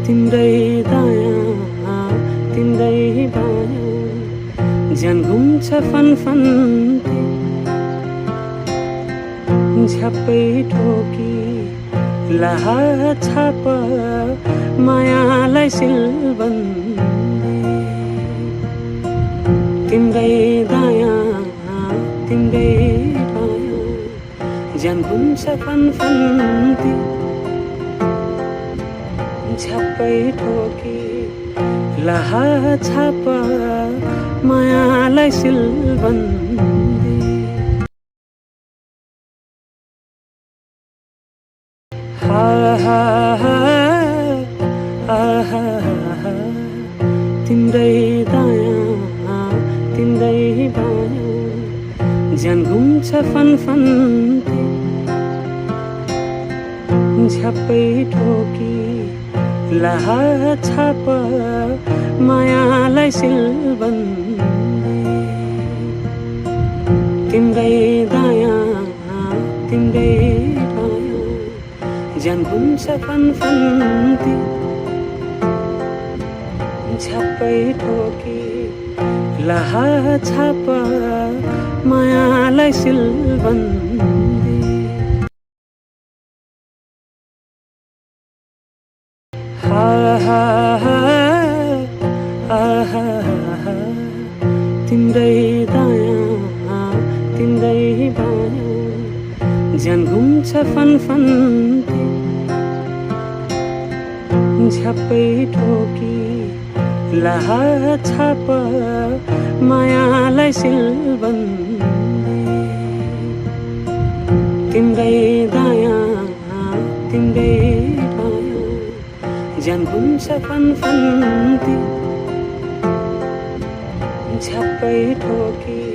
तिम्रै दायाँ तिम्रै बायाँ ज्यान घुम्छ फनफन झ्याप्पै ठोकी लाहा छाप मायालाई सिलबन्दी तिम्रै दायाँ तिम्रै बायाँ ज्यान घुम्छ फनफन्ती झ्याप्पै ठोकी लाहा छाप मायालाई सिलबन्दी तिम्रै दायाँ तिम्रै बायाँ ज्यान घुम्छ फनफन्ती झ्याप्पै ठोकी लाहा छाप मायालाई सिलबन्दी तिम्रै दायाँ तिम्रै बायाँ ज्यान घुम्छ फनफन्ती झ्याप्पै ठोकी लाहा छाप मायालाई सिलबन्दी तिम्रै दायाँ तिम्रै बायाँ ज्यान घुम्छ फनफन्ती झ्याप्पै ठोकी लाहा छाप मायालाई सिलबन्दी तिम्रै दायाँ तिम्रै बायाँ ज्यान घुम्छ फनफन्ती झ्याप्पै ठोकी